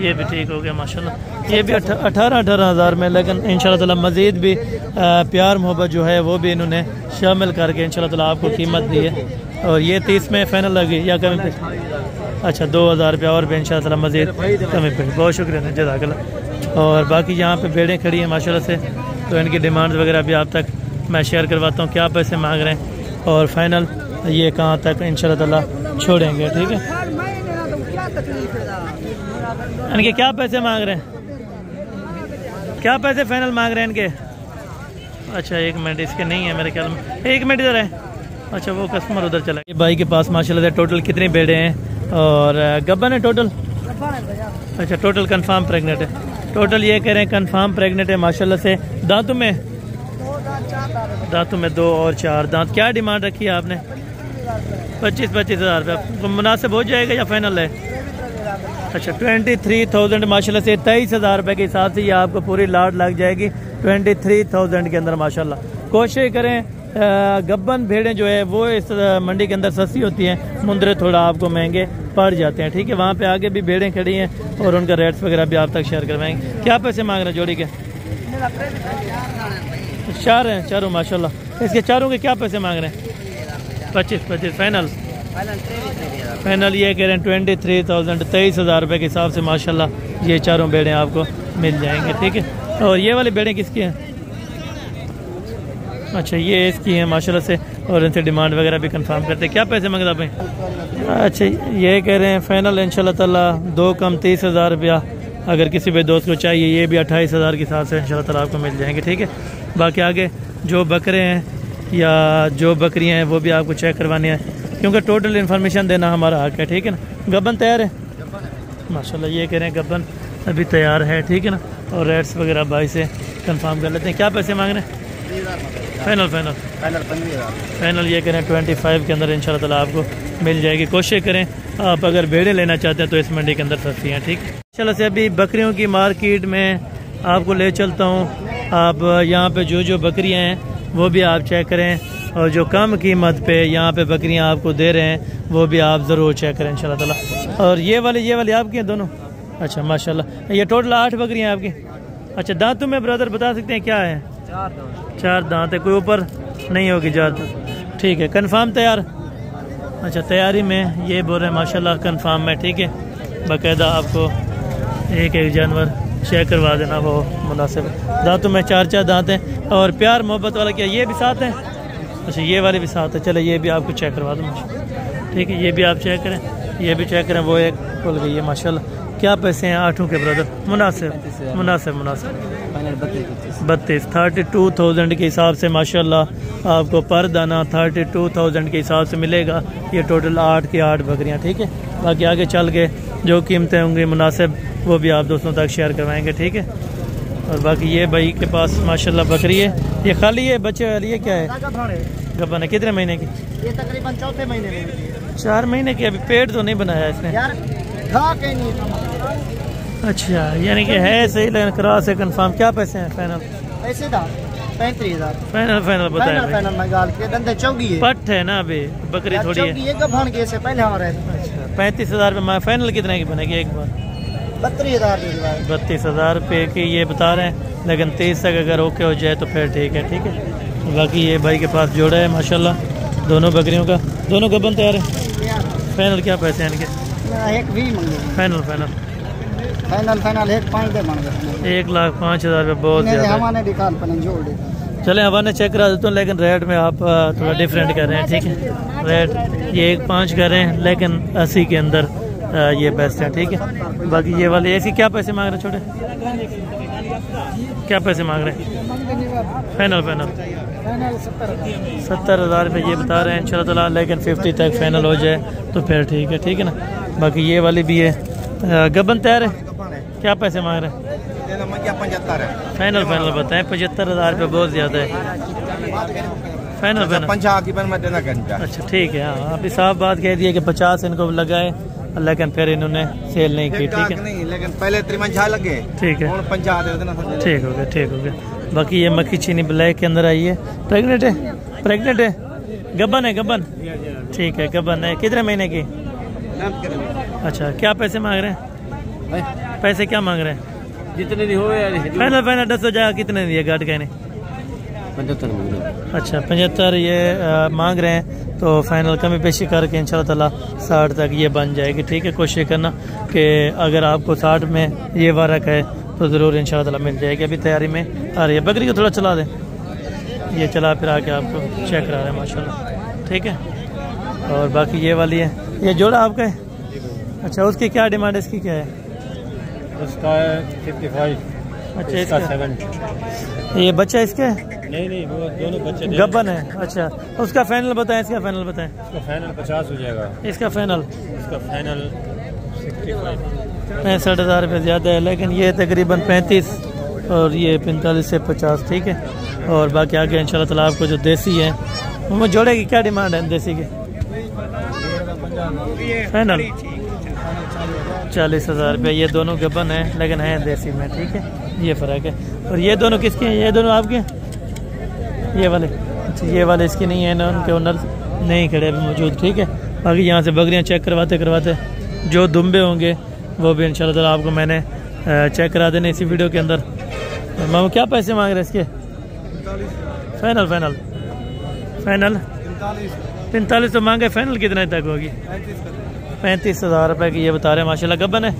ये भी ठीक हो गया माशाल्लाह। ये भी 18 हज़ार में, लेकिन इंशाल्लाह ताला मज़ीद भी प्यार मोहब्बत जो है वो भी इन्होंने शामिल करके इंशाल्लाह ताला आपको कीमत दी है। और ये 30 में फाइनल लगी या कमी पे? अच्छा, 2000 रुपया और भी इंशाल्लाह ताला मज़ीद कमी पे। बहुत शुक्रिया जज़ाकल्लाह। और बाकी यहाँ पे भेड़ें खड़ी हैं माशाल्लाह से, तो इनकी डिमांड वगैरह भी आप तक मैं शेयर करवाता हूँ, क्या पैसे मांग रहे हैं और फाइनल ये कहाँ तक इंशाल्लाह ताला छोड़ेंगे। ठीक है, इनके क्या पैसे मांग रहे हैं? क्या पैसे फाइनल मांग रहे हैं इनके? अच्छा, 1 मिनट, इसके नहीं है मेरे ख्याल में। 1 मिनट इधर है। अच्छा, वो कस्टमर उधर चला गया। भाई के पास माशाल्लाह से टोटल कितने बेड़े हैं और गब्बन है टोटल? अच्छा, टोटल कंफर्म प्रेग्नेंट है। टोटल ये कह रहे हैं कंफर्म प्रेग्नेंट है माशाल्लाह से। दांतों में 2 और 4 दांत। क्या डिमांड रखी है आपने? 25 हज़ार रुपया मुनासिब हो जाएगा या फाइनल है? अच्छा, 23,000 माशाल्लाह से 23 हज़ार रुपये के हिसाब से ये आपको पूरी लाट लग जाएगी 23,000 के अंदर माशाल्लाह। कोशिश करें, गब्बन भेड़ें जो है वो इस मंडी के अंदर सस्ती होती हैं, मुंदरे थोड़ा आपको महंगे पड़ जाते हैं। ठीक है, वहाँ पे आगे भी भेड़ें खड़ी हैं और उनका रेट्स वगैरह भी आप तक शेयर करवाएंगे। क्या पैसे मांग रहे हैं जोड़ी के? 4 हैं, चारों माशाल्लाह। इसके चारों के क्या पैसे मांग रहे हैं? 25 फाइनल। फाइनल ये कह रहे हैं 23,000, 23 हज़ार रुपये के हिसाब से माशाल्लाह ये चारों बेड़े आपको मिल जाएंगे। ठीक है, और ये वाली बेड़े किसकी हैं? अच्छा, ये इसकी हैं माशाल्लाह से, और इनसे डिमांड वगैरह भी कंफर्म करते हैं। क्या पैसे मांगता भाई? अच्छा, ये कह रहे हैं फाइनल इंशाल्लाह ताला 2 कम 30 हज़ार रुपया। अगर किसी भी दोस्त को चाहिए, ये भी 28 हज़ार के हिसाब से इंशाल्लाह ताला आपको मिल जाएंगे। ठीक है, बाकी आगे जो बकरे हैं या जो बकरियां हैं वो भी आपको चेक करवानी है, क्योंकि टोटल इन्फॉर्मेशन देना हमारा हक है। ठीक है ना। गब्बन तैयार है माशाल्लाह। ये कह रहे हैं गब्बन अभी तैयार है। ठीक है ना, और रेट्स वगैरह भाई से कंफर्म कर लेते हैं। क्या पैसे मांग रहे हैं? फाइनल ये कह रहे हैं 25 के अंदर इंशाल्लाह ताला आपको मिल जाएगी। कोशिश करें आप अगर भेड़े लेना चाहते हैं तो इस मंडी के अंदर सस्ती हैं। ठीक है, चलो से अभी बकरियों की मार्केट में आपको ले चलता हूँ। आप यहाँ पे जो बकरियाँ हैं वो भी आप चेक करें, और जो कम कीमत पे यहाँ पे बकरियाँ आपको दे रहे हैं वो भी आप ज़रूर चेक करें इंशाल्लाह ताला। और ये वाली आपकी हैं दोनों? अच्छा माशाल्लाह। ये टोटल 8 बकरियाँ आपकी? अच्छा, दांतों में ब्रदर बता सकते हैं क्या है? 4 दांत है, कोई ऊपर नहीं होगी ज़्यादा। ठीक है, कंफर्म तैयार? अच्छा, तैयारी में ये बोल रहे हैं माशाल्लाह कंफर्म में। ठीक है, बाकायदा आपको एक जानवर चेक करवा देना वो मुनासिब। दांतों में 4 दांत हैं। और प्यार मोहब्बत वाला क्या ये भी साथ है? अच्छा, ये वाले भी साथ है। चलो ये भी आपको चेक करवा दूँ। ठीक है, ये भी आप चेक करें, ये भी चेक करें। वो एक खुल गई है माशाल्लाह। क्या पैसे हैं 8 के ब्रदर? मुनासिब 32,000 के हिसाब से माशाल्लाह आपको पर दाना 32,000 के हिसाब से मिलेगा। ये टोटल 8 की 8 बकरियां। ठीक है, बाकी आगे चल के जो कीमतें होंगी मुनासिब वो भी आप दोस्तों तक शेयर करवाएंगे। ठीक है, और बाकी ये भाई के पास माशाल्लाह बकरी है। ये खाली है बच्चे वाली? ये क्या है? गब्बन है। कितने महीने की? ये तकरीबन 4 महीने में। 4 महीने की। अभी पेट तो नहीं बनाया इसने यार, अच्छा, यानी कि है सही, लेकिन क्रॉस से कंफर्म। क्या पैसे हैं फाइनल? पैसे था 35,000 फाइनल बताया। फाइनल में गाल के दंदे चौगी है। पट है ना, अभी बकरी थोड़ी है। ये गभान के से पहले हमारे। अच्छा, 35,000 रुपये फाइनल कितने की बनेगी एक बार? 32,000 रुपये की ये बता रहे हैं, लेकिन 23 तक अगर ओके हो जाए तो फिर ठीक है। ठीक है, बाकी ये भाई के पास जोड़ा है माशाल्लाह दोनों बकरियों का। दोनों गब्बन तैयार है। फाइनल क्या पैसे हैं इनके? एक भी फाइनल 1,05,000 रुपये बहुत ज़्यादा। चले हवाने चेक करा देता हूँ, लेकिन रेट में आप थोड़ा डिफरेंट कर रहे हैं। ठीक है, रेट ये 1,5 कर रहे हैं, लेकिन 80 के अंदर ये बेस्ट है। ठीक है, बाकी ये वाले ऐसी क्या पैसे मांग रहे हैं? छोटे क्या पैसे मांग रहे हैं? फाइनल 70,000 रुपये ये बता रहे हैं इंशाल्लाह ताला, लेकिन 50 तक फाइनल हो जाए तो फिर ठीक है ना। बाकी ये वाली भी है। गब्बन तैयार है? क्या पैसे मांग रहे हैं? 75 है। फाइनल फाइनल बताएं। 75,000 रुपये बहुत ज़्यादा है। फाइनल फाइनल 50 की मैं देना कहना। अच्छा ठीक है। हाँ अभी साफ बात कह दी है कि 50 इनको लगाए, लेकिन फिर इन्होंने सेल नहीं की। ठीक है नहीं, लेकिन पहले 53 लगे। ठीक है 50 दे देना। ठीक हो गया ठीक हो गया। बाकी ये मक्खी चीनी ब्लैक के अंदर आई है। प्रेग्नेंट है? प्रेग्नेंट है? गबन है? गबन ठीक है गबन है। कितने महीने की? अच्छा क्या पैसे मांग रहे हैं? पैसे क्या मांग रहे हैं? जितने हो फाइनल फाइनल 10 हो जाएगा। कितने दिए गार्ड कहने? 75। अच्छा 75 ये मांग रहे हैं, तो फाइनल कमी पेशी करके इंशाल्लाह ताला 60 तक ये बन जाएगी। ठीक है कोशिश करना कि अगर आपको 60 में ये वारक है तो ज़रूर इंशाल्लाह ताला मिल जाएगी। अभी तैयारी में आ रही है। बकरी को थोड़ा चला दें, ये चला फिर आके आपको चेक करा रहे हैं माशाल्लाह। ठीक है और बाकी ये वाली है, ये जोड़ा आपका है? अच्छा उसकी क्या डिमांड है? इसकी क्या है? उसका 55। अच्छा इसका 70। ये बच्चा इसके? नहीं वो दोनों बच्चे गबन है। अच्छा उसका फाइनल बताएं, इसका फाइनल बताएं। इसका फाइनल 50 हो जाएगा। इसका फाइनल? इसका फाइनल 65,000 रुपये ज़्यादा है, लेकिन ये तकरीबन 35 और ये 45 से 50। ठीक है और बाकी आगे इंशाल्लाह ताला आपको जो देसी है वो जोड़े की क्या डिमांड है देसी की? फाइनल 40,000 रुपये। ये दोनों गबन है लेकिन हैं देसी में। ठीक है ये फ़र्क है। और ये दोनों किसके हैं? ये दोनों आपके? ये वाले? अच्छा ये वाले इसके नहीं है ना, उनके ओनर नहीं खड़े अभी मौजूद। ठीक है बाकी यहाँ से बकरियाँ चेक करवाते करवाते जो दुम्बे होंगे वो भी इंशाल्लाह ताला आपको मैंने चेक करा देने इसी वीडियो के अंदर। मामू क्या पैसे मांग रहे हैं इसके? फाइनल फाइनल फाइनल 45 तो मांगे। फाइनल कितने तक होगी? 35,000 रुपये की ये बता रहे हैं माशाल्लाह। गबन है?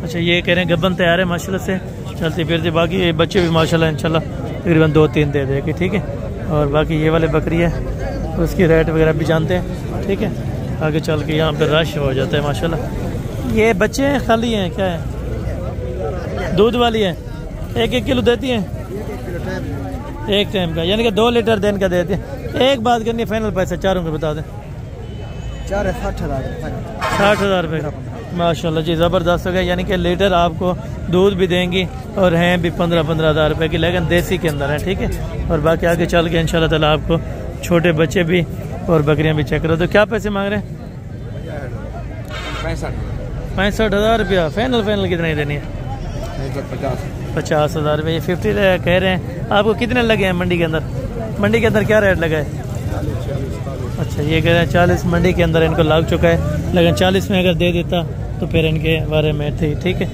अच्छा ये कह रहे हैं गबन तैयार है माशाल्लाह से चलती फिरती। बाकी ये बच्चे भी माशाल्लाह इंशाल्लाह तकरीबन 2-3 दे देगी। ठीक है और बाकी ये वाले बकरी है उसकी रेट वगैरह भी जानते हैं। ठीक है आगे चल के यहाँ पे रश हो जाता है माशाल्लाह। ये बच्चे हैं खाली हैं क्या है? दूध वाली है? 1-1 किलो देती हैं एक टाइम का, यानी कि 2 लीटर दिन का देते हैं। एक बात करनी फाइनल पैसा चारों को बता दें। 60,000 रुपये का माशाल्लाह जी ज़बरदस्त हो गया। यानी कि लीटर आपको दूध भी देंगी और हैं भी 15-15 हज़ार रुपये की, लेकिन देसी के अंदर है। ठीक है और बाकी आगे चल के इंशाल्लाह ताला आपको छोटे बच्चे भी और बकरियां भी चेक करो। तो क्या पैसे मांग रहे हैं? 65,000 रुपया। फाइनल फाइनल कितना ही देनी है? 50,000 रुपये। ये 50 कह रहे हैं। आपको कितने लगे हैं मंडी के अंदर? मंडी के अंदर क्या रेट लगा है? अच्छा ये कह रहे हैं 40 मंडी के अंदर इनको लग चुका है, लेकिन 40 में अगर दे देता तो फिर इनके बारे में थी। ठीक है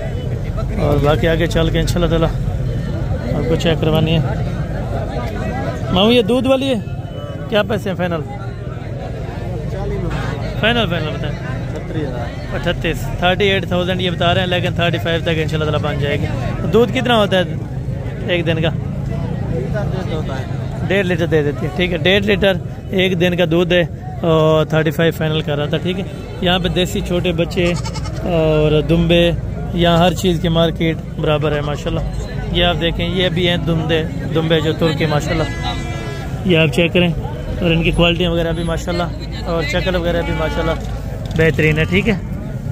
और बाकी आगे चल के इंशाल्लाह ताला आपको चेक करवानी है। मामू ये दूध वाली है क्या पैसे हैं फाइनल? फाइनल फाइनल बताएं। 38,000 ये बता रहे हैं, लेकिन 35 तक इंशाल्लाह ताला बन जाएगी। तो दूध कितना होता है एक दिन का? 1.5 लीटर दे देती है। ठीक है 1.5 लीटर एक दिन का दूध है और 35 फाइनल कर रहा था। ठीक है यहाँ पे देसी छोटे बच्चे और दुम्बे, यहाँ हर चीज़ की मार्केट बराबर है माशाल्लाह। ये आप देखें ये भी हैं दुम्बे जो तुर्की माशाल्लाह, ये आप चेक करें। और इनकी क्वालिटियाँ वगैरह भी माशाल्लाह और शक्ल वगैरह भी माशाल्लाह बेहतरीन है। ठीक है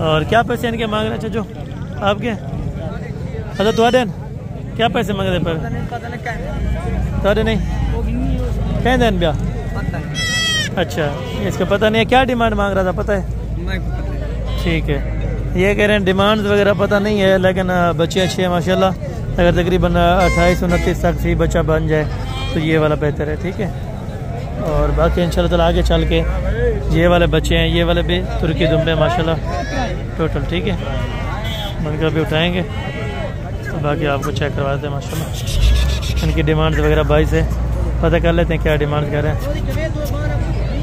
और क्या पैसे इनके मांग रहे हैं जो आपके? अच्छा थोड़े क्या पैसे मांग रहे पर? थोड़े नहीं कहीं देन ब्याह? अच्छा इसका पता नहीं है क्या डिमांड मांग रहा था पता है? ठीक है ये कह रहे हैं डिमांड वगैरह पता नहीं है, लेकिन बच्चे अच्छे हैं माशाल्लाह। अगर तकरीबन 28-29 तक से बच्चा बन जाए तो ये वाला बेहतर है। ठीक है और बाकी इंशाल्लाह ताला आगे चल के ये वाले बच्चे हैं, ये वाले भी तुर्की दुम्बे माशाल्लाह टोटल। ठीक है उनका भी उठाएंगे तो बाकी आपको चेक करवा देते हैं माशाल्लाह। इनकी डिमांड वगैरह 22 है, पता कर लेते हैं क्या डिमांड कर रहे हैं।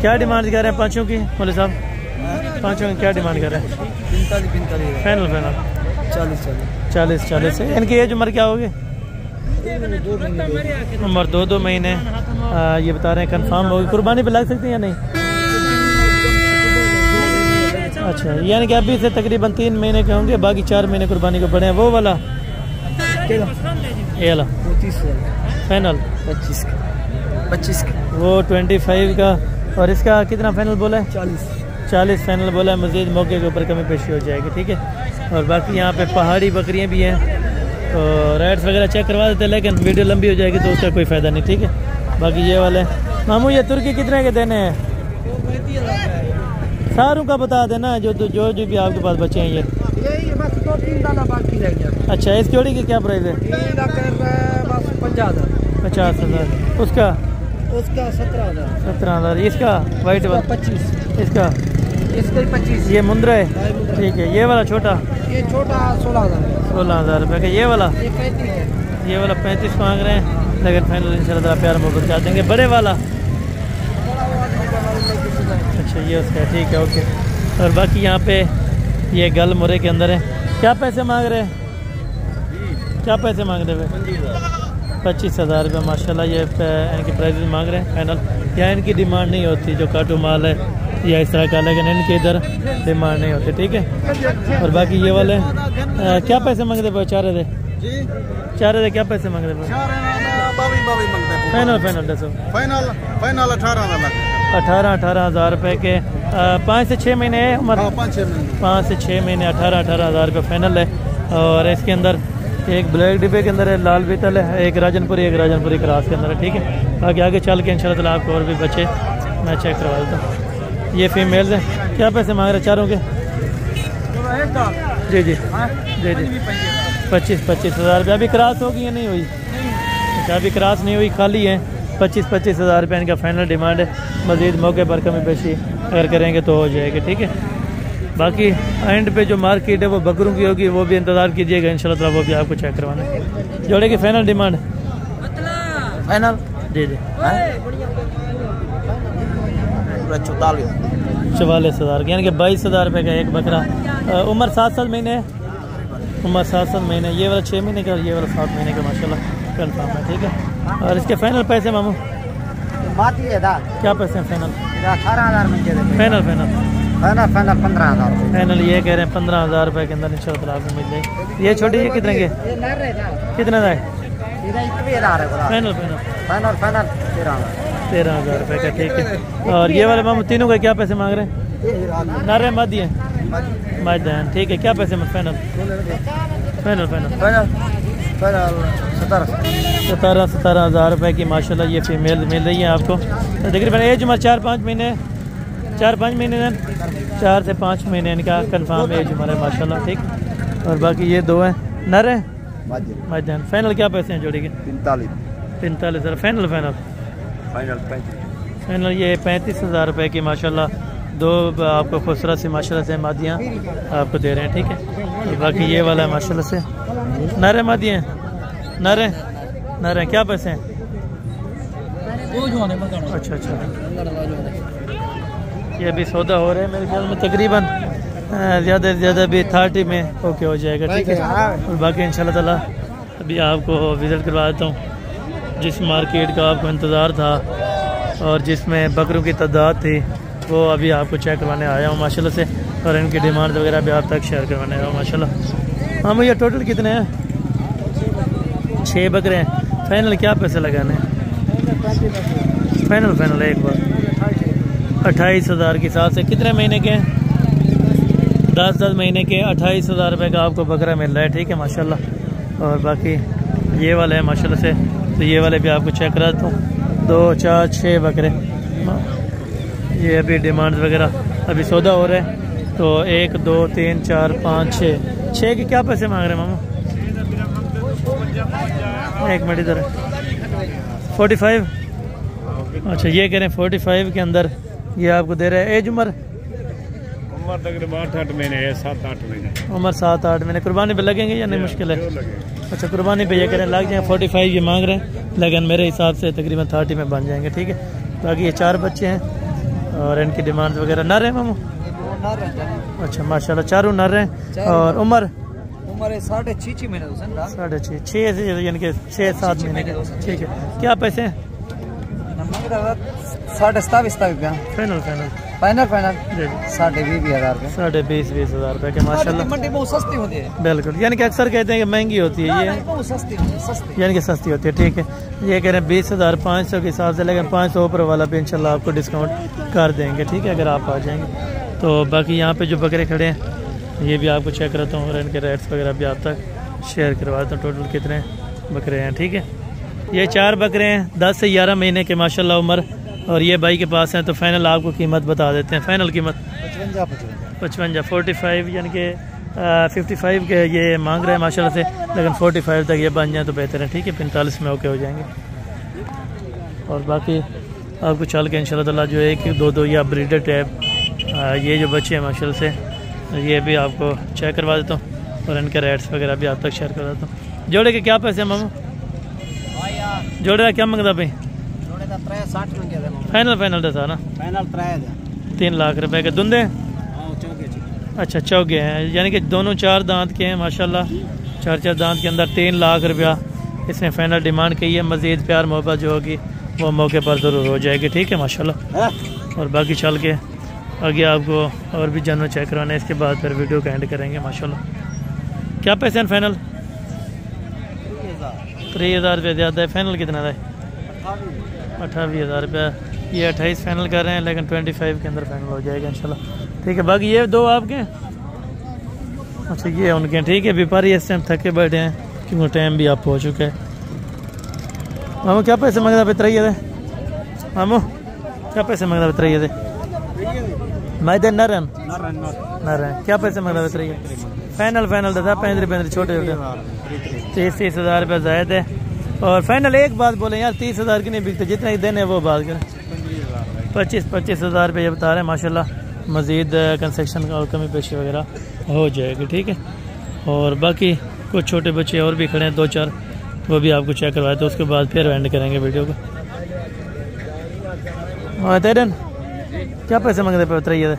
क्या डिमांड कर रहे हैं पाँचों की मौलवी साहब? पाँचों की क्या डिमांड कर रहे हैं? 45 फाइनल फाइनल 40 है। इनकी एज उम्र क्या होगी? उम्र 2 महीने ये बता रहे हैं। कंफर्म होगी? कुर्बानी पे लग सकती है या नहीं? अच्छा यानी कि अभी से तकरीबन 3 महीने के होंगे, बाकी 4 महीने कुर्बानी को पड़े हैं। वो वाला ये वाला फाइनल 25 का वो 25 का। और इसका कितना फाइनल बोला है? 40 फाइनल बोला है। मजीद मौके के ऊपर कमी पेशी हो जाएगी। ठीक है और बाकी यहाँ पे पहाड़ी बकरियाँ भी हैं तो रेट्स वगैरह चेक करवा देते, लेकिन वीडियो लंबी हो जाएगी तो उसका कोई फ़ायदा नहीं, ठीक है। बाकी ये वाले मामू, ये तुर्की कितने के देने हैं? सारों का बता देना, जो भी आपके पास बचे हैं। ये बस 2-3 दाना बाकी रह गया। अच्छा, इस जोड़ी की क्या प्राइस है? 50,000। उसका 17,000। इसका वाइट वाला 25। इसका 25। ये मुंद्रा है, ठीक है। ये वाला छोटा, ये छोटा 16,000 रुपये का। ये वाला 35 है। ये वाला 35 मांग रहे हैं, लेकिन फाइनल इंशाल्लाह प्यार मोहब्बत कर देंगे। बड़े वाला, अच्छा ये उसका है, ठीक है, ओके। और बाकी यहाँ पे ये गल मुरे के अंदर है। क्या पैसे मांग रहे हैं? क्या पैसे मांग रहे हैं? 25,000 रुपये माशाल्लाह। ये इनकी प्राइस मांग रहे हैं फाइनल। या इनकी डिमांड नहीं होती, जो काटू माल है या इस तरह का, लेकिन इनके इधर डिमांड नहीं होती, ठीक है। और बाकी ये वाले क्या पैसे मांग रहे भाई? चार दे क्या पैसे मांग रहे भाई? फाइनल दसो। फाइनल 18,000 रुपये के 5 से 6 महीने है उम्र। 5 से 6 महीने 18,000 रुपये फाइनल है। और इसके अंदर एक ब्लैक डिब्बे के अंदर है, लाल बीतल है, एक राजनपुरी क्रॉस के अंदर है, ठीक है। बाकी आगे चल के इंशाल्लाह ताला आपको और भी बच्चे मैं चेक करवा देता हूँ। ये फीमेल्स हैं। क्या पैसे मांग रहे हैं चारों के? जी 25,000 रुपये। अभी क्रॉस होगी या नहीं हुई? अच्छा, अभी क्रॉस नहीं हुई, खाली है। 25,000 रुपये इनका फाइनल डिमांड है। मज़ीद मौके पर कमी पेशी अगर करेंगे तो हो जाएगी, ठीक है। बाकी एंड पे जो मार्केट है वो बकरों की होगी, वो भी इंतज़ार कीजिएगा इंशाल्लाह ताला, वो भी आपको चेक करवाना है। जोड़े की फाइनल डिमांड फाइनल जी 44,000, यानी कि 22,000 रुपये का एक बकरा। उम्र 7 महीने है। उम्र 7 महीने। ये वाला 6 महीने का और ये वाला 7 महीने का माशाल्लाह कन्फर्म है, ठीक है। और इसके फाइनल पैसे मामू क्या पैसे हैं फाइनल? 18,000 में फाइनल 15,000। फाइनल ये कह रहे हैं 15,000 रुपये के अंदर इंशाल्लाह आपको मिल जाएगी। ये छोटी, ये कितने के? कितने का है फाइनल? 13,000 रुपये का, ठीक है। और ये वाले मामू तीनों का क्या पैसे मांग रहे हैं? नारे मत दिए मत, ठीक है। क्या पैसे में फाइनल? 17,000 रुपये की माशाल्लाह ये फीमेल मिल रही है आपको। तो तकरीबन एज उम्र 4-5 महीने 4 से 5 महीने इनका कन्फर्म एज उम्र है माशाल्लाह, ठीक। और बाकी ये दो हैं नर हैं मजदान। फाइनल क्या पैसे हैं जोड़ी के? 45,000 फाइनल ये 35,000 रुपये की माशाल्लाह दो आपको खूबसूरत सी माशाल्लाह से मादियाँ आपको दे रहे हैं, ठीक है। तो बाकी ये वाला है माशाल्लाह से नर है, मादियाँ नर हैं। क्या पैसे हैं? अच्छा, ये अभी सौदा हो रहा है मेरे ख्याल में तकरीबन ज़्यादा से ज़्यादा भी 30 में ओके हो जाएगा, ठीक है। और बाकी इंशाल्लाह ताला अभी आपको विज़िट करवा देता हूँ। जिस मार्केट का आपको इंतज़ार था और जिसमें बकरों की तादाद थी वो अभी आपको चेक करवाने आया हूँ माशाल्लाह से। और इनकी डिमांड वगैरह भी आप तक शेयर करवाने आया हूँ माशाल्लाह। हाँ भैया, टोटल कितने हैं? 6 बकरे हैं। फाइनल क्या पैसे लगाने हैं? फाइनल एक बार 28,000 के हिसाब से। कितने महीने के हैं? 10 महीने के 28,000 रुपये का आपको बकरा मिल रहा है, ठीक है माशाल्लाह। और बाकी ये वाले हैं माशाल्लाह से, तो ये वाले भी आपको चेक करा देता हूँ। 2, 4, 6 बकरे। ये अभी डिमांड वगैरह अभी सौदा हो रहा है। तो 1, 2, 3, 4, 5, 6 के क्या पैसे मांग रहे हैं मामू? एक मिनट इधर 45। अच्छा, ये कह रहे हैं 45 के अंदर ये आपको दे रहे हैं। एज उम्र तकरीबन 8 महीने है, 7-8 महीने उम्र 7-8 महीने। कुर्बानी पे लगेंगे या नहीं? मुश्किल है। अच्छा, कुर्बानी पे ये कह रहे हैं लग जाएंगे। 45 ये मांग रहे हैं, लेकिन मेरे हिसाब से तकरीबन 30 में बन जाएंगे, ठीक है। बाकी ये 4 बच्चे हैं और इनकी डिमांड वगैरह नर है मामू? अच्छा माशाल्लाह, चारों नर हैं। और उम्र 6.5 महीने 6.5 से यानी कि 6-7 महीने के, ठीक है। क्या पैसे हैं? 27,000 फाइनल 20,000 रुपये के माशाल्लाह। मंडी बहुत सस्ती होती है। बिल्कुल, यानी कि अक्सर कहते हैं कि महंगी होती है, ये बहुत सस्ती यानी कि सस्ती होती है, ठीक है। ये कह रहे हैं 20,500 के हिसाब से, लेकिन 500 ऊपर वाला भी इंशाल्लाह आपको डिस्काउंट कर देंगे, ठीक है, अगर आप आ जाएंगे। तो बाकी यहाँ पे जो बकरे खड़े हैं ये भी आपको चेक करता हूँ और इनके रेट्स वगैरह भी आप तक शेयर करवा देता हूँ टोटल कितने बकरे हैं। ठीक है, ये 4 बकरे हैं 10 से 11 महीने के माशाल्लाह उम्र, और ये भाई के पास हैं। तो फाइनल आपको कीमत बता देते हैं। फाइनल कीमत 55 45 यानी कि 55 के ये मांग रहे हैं माशाल्लाह से, लेकिन 45 तक ये बन जाए तो बेहतर है। ठीक है, 45 में ओके हो जाएंगे। और बाकी आपको चल के इंशाल्लाह ताला जो है कि 2 या ब्रीडर टैप ये जो बच्चे हैं माशाल्लाह से ये भी आपको चेक करवा देता हूँ, और इनके रेट्स वगैरह भी आप तक शेयर करवा देता हूँ। जोड़े के क्या पैसे हैं मामू? जोड़े का क्या मंगता भाई? फाइनल था ना? 3 लाख रुपए के दुंदे। अच्छा, चौके हैं, यानी कि दोनों 4 दांत के हैं माशाल्लाह। 4 दांत के अंदर 3 लाख रुपया इसने फाइनल डिमांड की है। मज़ीद प्यार मोहब्बत जो होगी वो मौके पर ज़रूर हो जाएगी। ठीक है माशाल्लाह। और बाकी चल के आगे आपको और भी जानवर चेक करवाना है, इसके बाद फिर वीडियो का एंड करेंगे माशाल्लाह। क्या पैसे हैं फाइनल? 3000 रुपये ज़्यादा है। फाइनल कितना है? 28,000 रुपया। ये 28 फाइनल कर रहे हैं, लेकिन 25 के अंदर फाइनल हो जाएगा इंशाल्लाह। ठीक है, बाकी ये 2 आपके हैं। अच्छा, ये उनके हैं। ठीक है, व्यापारी इस टाइम थके बैठे हैं क्योंकि टाइम भी आप हो चुका है। मामू क्या पैसे मंगता बेतरइए थे? मामू क्या पैसे मंगता बेतरइए थे? मैं दे नरन क्या पैसे मंगता बेतरइए? फाइनल था 35 छोटे 30,000 रुपये ज़ायद है। और फाइनल एक बात बोले यार, 30,000 की नहीं बिकते, जितने ही देने वो बात करें। 25,000 रुपये ये बता रहे हैं माशाल्लाह। मज़ीद कंसेक्शन और कमी पेशी वगैरह हो जाएगी। ठीक है, और बाकी कुछ छोटे बच्चे और भी खड़े हैं 2-4, वो भी आपको चेक करवाए तो उसके बाद फिर एंड करेंगे वीडियो को। तेरन क्या पैसे मांगते पे बताइए?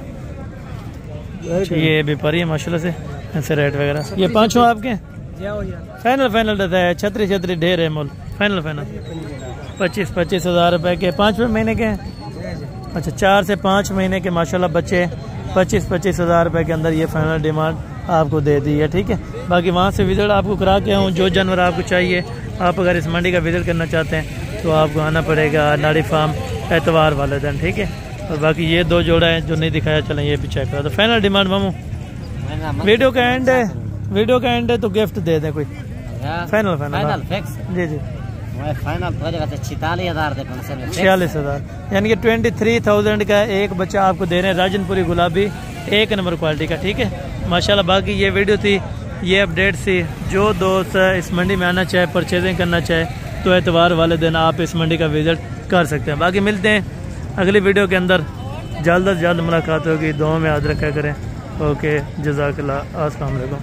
ये व्यापारी है माशाल्लाह से, ऐसे रेट वगैरह। ये 5 आपके फाइनल रहता है। छतरी ढेर है मोल। फाइनल 25,000 रुपए के 5वें महीने के हैं। अच्छा, 4 से 5 महीने के माशाल्लाह बच्चे 25,000 रुपए के अंदर ये फाइनल डिमांड आपको दे दी है। ठीक है, बाकी वहाँ से विजिट आपको करा के हूँ। जो जानवर आपको चाहिए, आप अगर इस मंडी का विजिट करना चाहते हैं तो आपको आना पड़ेगा नाड़ी फार्म एतवार वाले दिन। ठीक है, और बाकी ये 2 जोड़ा है जो नहीं दिखाया, चलें ये भी चेक करा। तो फाइनल डिमांड मामू वीडियो का एंड है तो गिफ्ट दे दें कोई। फाइनल फिक्स जी फाइनल 46,000 यानी कि 23,000 का एक बच्चा आपको दे रहे हैं। राजनपुरी गुलाबी 1 नंबर क्वालिटी का। ठीक है माशाल्लाह। बाकी ये वीडियो थी, ये अपडेट थी। जो दोस्त इस मंडी में आना चाहे, परचेजिंग करना चाहे, तो एतवार वाले दिन आप इस मंडी का विजिट कर सकते हैं। बाकी मिलते हैं अगली वीडियो के अंदर, जल्द से जल्द मुलाकात होगी। दुआ में याद रखा करें। ओके, जज़ाकल्लाह, अस्सलाम वालेकुम।